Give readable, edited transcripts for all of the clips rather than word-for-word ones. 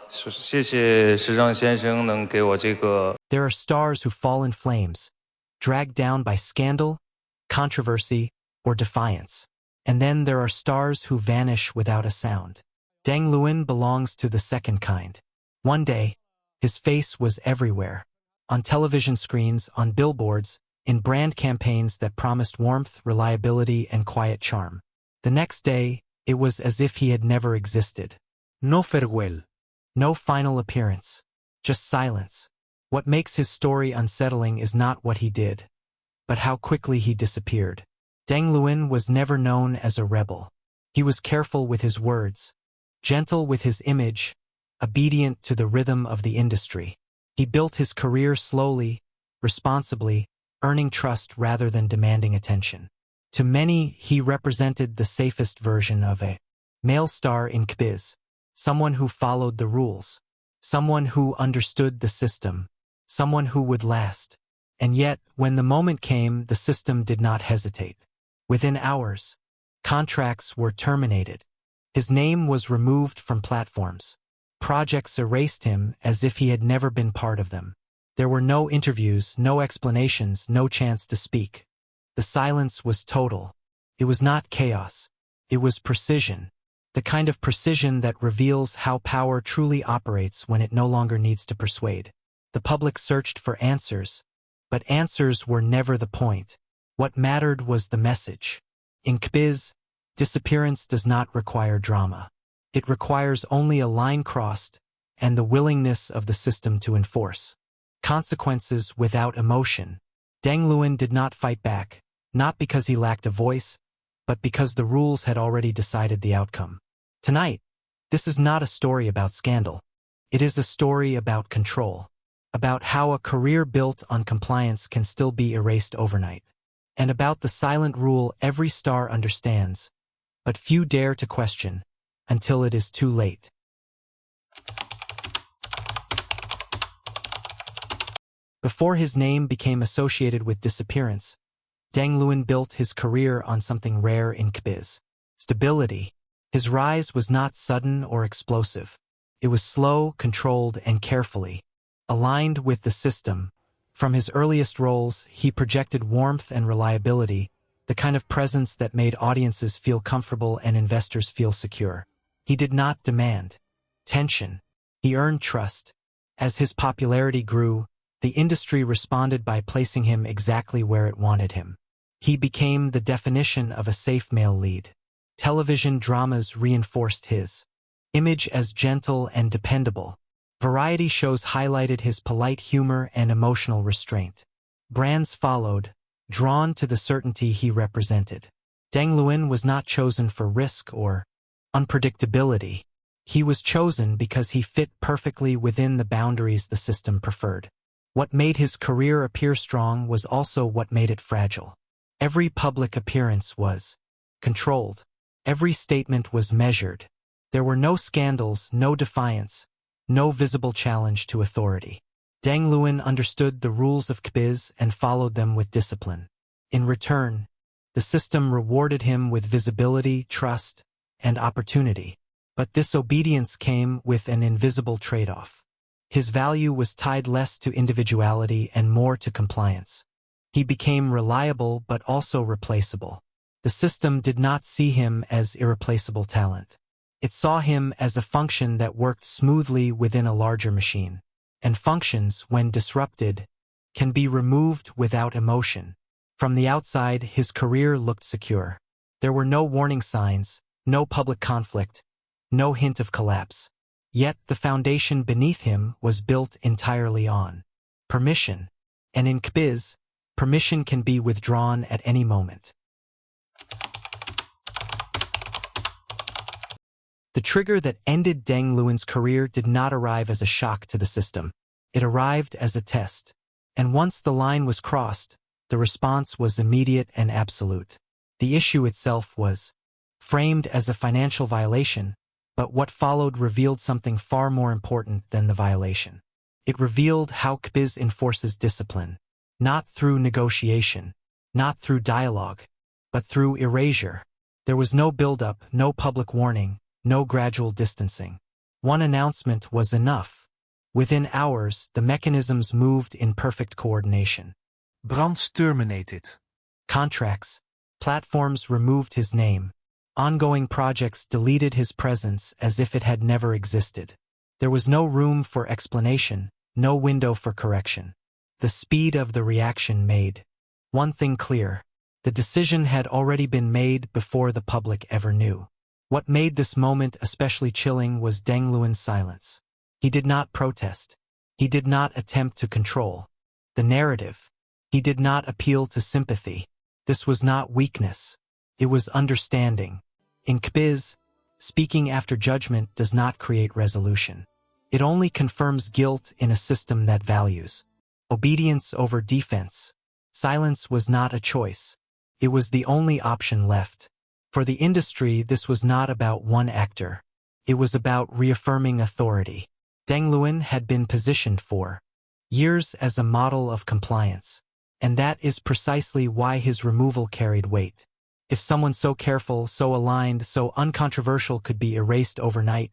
谢谢时尚先生能给我这个 There are stars who fall in flames, dragged down by scandal, controversy, or defiance. And then there are stars who vanish without a sound. Deng Lun belongs to the second kind. One day, his face was everywhere. On television screens, on billboards, in brand campaigns that promised warmth, reliability, and quiet charm. The next day, it was as if he had never existed. No farewell. No final appearance. Just silence. What makes his story unsettling is not what he did, but how quickly he disappeared. Deng Lun was never known as a rebel. He was careful with his words, gentle with his image, obedient to the rhythm of the industry. He built his career slowly, responsibly, earning trust rather than demanding attention. To many, he represented the safest version of a male star in Cbiz, someone who followed the rules, someone who understood the system, someone who would last. And yet, when the moment came, the system did not hesitate. Within hours, contracts were terminated. His name was removed from platforms. Projects erased him as if he had never been part of them. There were no interviews, no explanations, no chance to speak. The silence was total. It was not chaos. It was precision. The kind of precision that reveals how power truly operates when it no longer needs to persuade. The public searched for answers, but answers were never the point. What mattered was the message. In Cbiz, disappearance does not require drama. It requires only a line crossed and the willingness of the system to enforce. Consequences without emotion. Deng Lun did not fight back, not because he lacked a voice, but because the rules had already decided the outcome. Tonight, this is not a story about scandal. It is a story about control, about how a career built on compliance can still be erased overnight, and about the silent rule every star understands, but few dare to question until it is too late. Before his name became associated with disappearance, Deng Lun built his career on something rare in Cbiz: stability. His rise was not sudden or explosive. It was slow, controlled, and carefully aligned with the system. From his earliest roles, he projected warmth and reliability, the kind of presence that made audiences feel comfortable and investors feel secure. He did not demand tension. He earned trust. As his popularity grew, the industry responded by placing him exactly where it wanted him. He became the definition of a safe male lead. Television dramas reinforced his image as gentle and dependable. Variety shows highlighted his polite humor and emotional restraint. Brands followed, drawn to the certainty he represented. Deng Lun was not chosen for risk or unpredictability. He was chosen because he fit perfectly within the boundaries the system preferred. What made his career appear strong was also what made it fragile. Every public appearance was controlled. Every statement was measured. There were no scandals, no defiance, no visible challenge to authority. Deng Lun understood the rules of Cbiz and followed them with discipline. In return, the system rewarded him with visibility, trust, and opportunity. But this obedience came with an invisible trade-off. His value was tied less to individuality and more to compliance. He became reliable but also replaceable. The system did not see him as irreplaceable talent. It saw him as a function that worked smoothly within a larger machine. And functions, when disrupted, can be removed without emotion. From the outside, his career looked secure. There were no warning signs, no public conflict, no hint of collapse. Yet the foundation beneath him was built entirely on permission. And in Cbiz, permission can be withdrawn at any moment. The trigger that ended Deng Lun's career did not arrive as a shock to the system. It arrived as a test. And once the line was crossed, the response was immediate and absolute. The issue itself was framed as a financial violation, but what followed revealed something far more important than the violation. It revealed how Cbiz enforces discipline, not through negotiation, not through dialogue, but through erasure. There was no build-up, no public warning, no gradual distancing. One announcement was enough. Within hours, the mechanisms moved in perfect coordination. Brands terminated. Contracts, platforms removed his name. Ongoing projects deleted his presence as if it had never existed. There was no room for explanation, no window for correction. The speed of the reaction made one thing clear: the decision had already been made before the public ever knew. What made this moment especially chilling was Deng Lun's silence. He did not protest. He did not attempt to control the narrative. He did not appeal to sympathy. This was not weakness. It was understanding. In Cbiz, speaking after judgment does not create resolution. It only confirms guilt in a system that values obedience over defense. Silence was not a choice. It was the only option left. For the industry, this was not about one actor. It was about reaffirming authority. Deng Lun had been positioned for years as a model of compliance. And that is precisely why his removal carried weight. If someone so careful, so aligned, so uncontroversial could be erased overnight,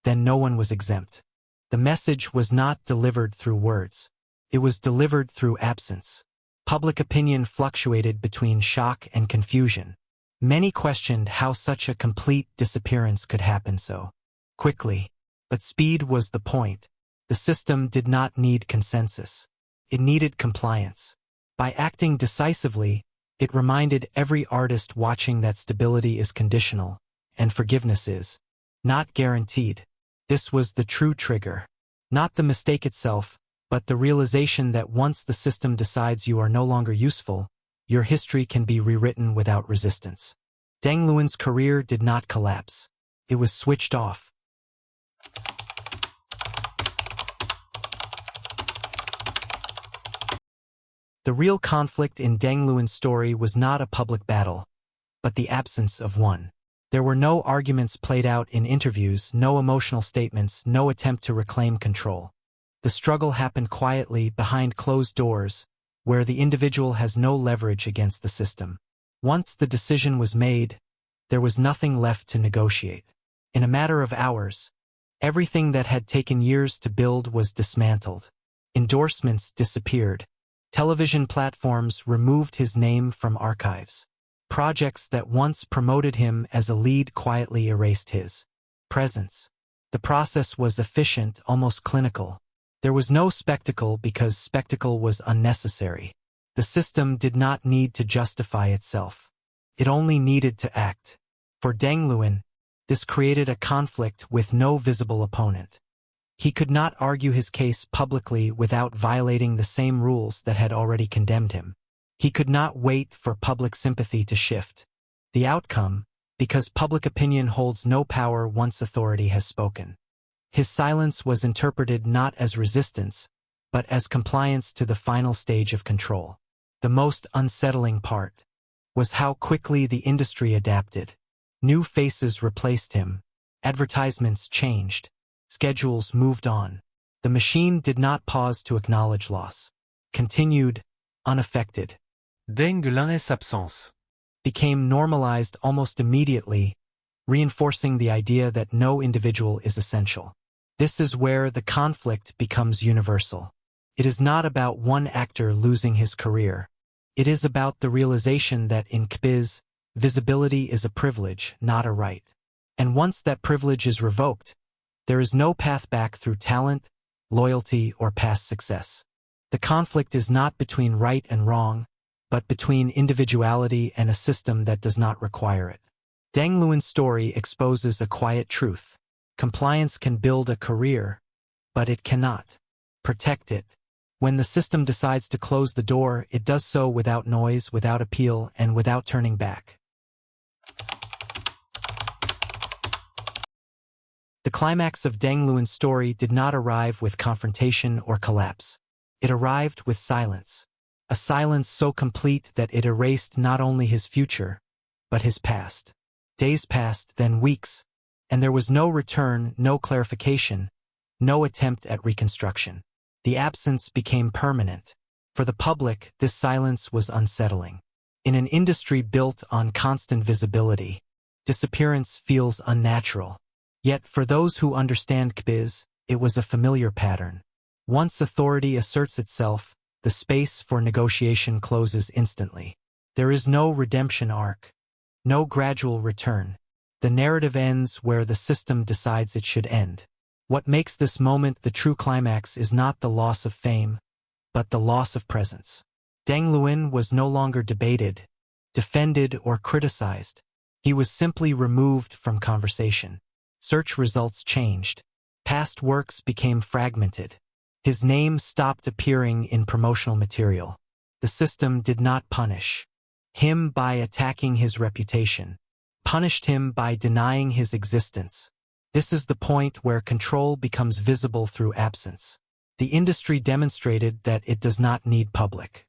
then no one was exempt. The message was not delivered through words. It was delivered through absence. Public opinion fluctuated between shock and confusion. Many questioned how such a complete disappearance could happen so quickly. But speed was the point. The system did not need consensus. It needed compliance. By acting decisively, it reminded every artist watching that stability is conditional, and forgiveness is not guaranteed. This was the true trigger. Not the mistake itself, but the realization that once the system decides you are no longer useful, your history can be rewritten without resistance. Deng Lun's career did not collapse. It was switched off. The real conflict in Deng Lun's story was not a public battle, but the absence of one. There were no arguments played out in interviews, no emotional statements, no attempt to reclaim control. The struggle happened quietly behind closed doors, where the individual has no leverage against the system. Once the decision was made, there was nothing left to negotiate. In a matter of hours, everything that had taken years to build was dismantled. Endorsements disappeared. Television platforms removed his name from archives. Projects that once promoted him as a lead quietly erased his presence. The process was efficient, almost clinical. There was no spectacle because spectacle was unnecessary. The system did not need to justify itself. It only needed to act. For Deng Lun, this created a conflict with no visible opponent. He could not argue his case publicly without violating the same rules that had already condemned him. He could not wait for public sympathy to shift. The outcome, because public opinion holds no power once authority has spoken. His silence was interpreted not as resistance, but as compliance to the final stage of control. The most unsettling part was how quickly the industry adapted. New faces replaced him. Advertisements changed. Schedules moved on. The machine did not pause to acknowledge loss. Continued, unaffected. Deng Lun's absence Became normalized almost immediately, reinforcing the idea that no individual is essential. This is where the conflict becomes universal. It is not about one actor losing his career. It is about the realization that in Cbiz, visibility is a privilege, not a right. And once that privilege is revoked, there is no path back through talent, loyalty, or past success. The conflict is not between right and wrong, but between individuality and a system that does not require it. Deng Lun's story exposes a quiet truth. Compliance can build a career, but it cannot protect it. When the system decides to close the door, it does so without noise, without appeal, and without turning back. The climax of Deng Lun's story did not arrive with confrontation or collapse. It arrived with silence. A silence so complete that it erased not only his future, but his past. Days passed, then weeks, and there was no return, no clarification, no attempt at reconstruction. The absence became permanent. For the public, this silence was unsettling. In an industry built on constant visibility, disappearance feels unnatural. Yet for those who understand Cbiz, it was a familiar pattern. Once authority asserts itself, the space for negotiation closes instantly. There is no redemption arc, no gradual return. The narrative ends where the system decides it should end. What makes this moment the true climax is not the loss of fame, but the loss of presence. Deng Lun was no longer debated, defended, or criticized. He was simply removed from conversation. Search results changed. Past works became fragmented. His name stopped appearing in promotional material. The system did not punish him by attacking his reputation, punished him by denying his existence. This is the point where control becomes visible through absence. The industry demonstrated that it does not need public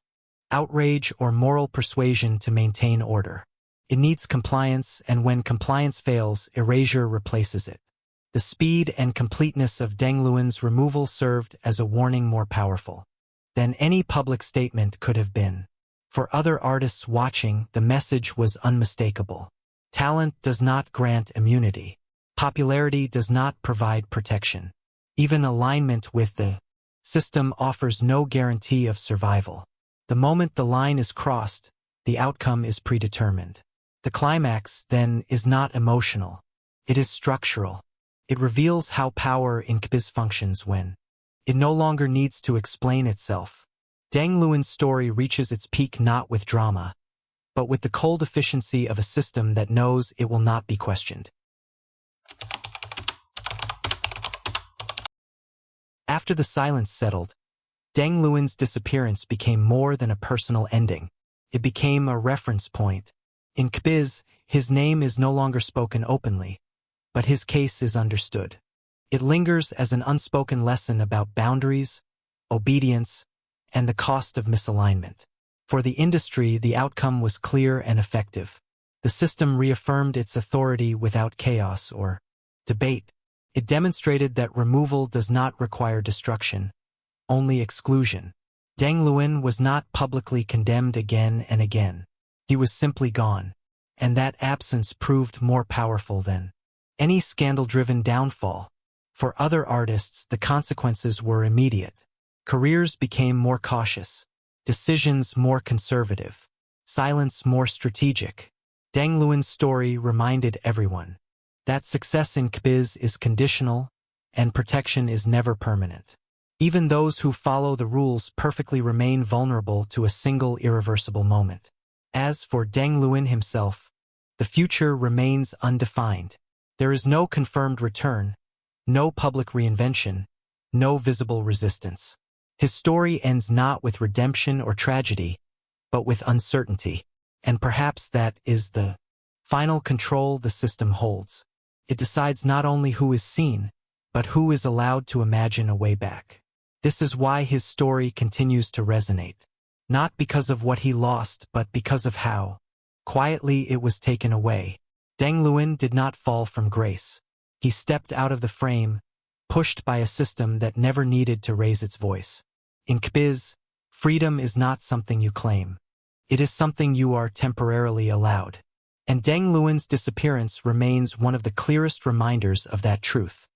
outrage or moral persuasion to maintain order. It needs compliance, and when compliance fails, erasure replaces it. The speed and completeness of Deng Lun's removal served as a warning more powerful than any public statement could have been. For other artists watching, the message was unmistakable. Talent does not grant immunity. Popularity does not provide protection. Even alignment with the system offers no guarantee of survival. The moment the line is crossed, the outcome is predetermined. The climax, then, is not emotional. It is structural. It reveals how power in Cbiz functions when it no longer needs to explain itself. Deng Lun's story reaches its peak not with drama, but with the cold efficiency of a system that knows it will not be questioned. After the silence settled, Deng Lun's disappearance became more than a personal ending. It became a reference point. In Cbiz, his name is no longer spoken openly, but his case is understood. It lingers as an unspoken lesson about boundaries, obedience, and the cost of misalignment. For the industry, the outcome was clear and effective. The system reaffirmed its authority without chaos or debate. It demonstrated that removal does not require destruction, only exclusion. Deng Lun was not publicly condemned again and again. He was simply gone, and that absence proved more powerful than any scandal-driven downfall. For other artists, the consequences were immediate. Careers became more cautious, decisions more conservative, silence more strategic. Deng Lun's story reminded everyone that success in Cbiz is conditional and protection is never permanent. Even those who follow the rules perfectly remain vulnerable to a single irreversible moment. As for Deng Lun himself, the future remains undefined. There is no confirmed return, no public reinvention, no visible resistance. His story ends not with redemption or tragedy, but with uncertainty. And perhaps that is the final control the system holds. It decides not only who is seen, but who is allowed to imagine a way back. This is why his story continues to resonate. Not because of what he lost, but because of how quietly it was taken away. Deng Lun did not fall from grace. He stepped out of the frame, pushed by a system that never needed to raise its voice. In Cbiz, freedom is not something you claim. It is something you are temporarily allowed. And Deng Lun's disappearance remains one of the clearest reminders of that truth.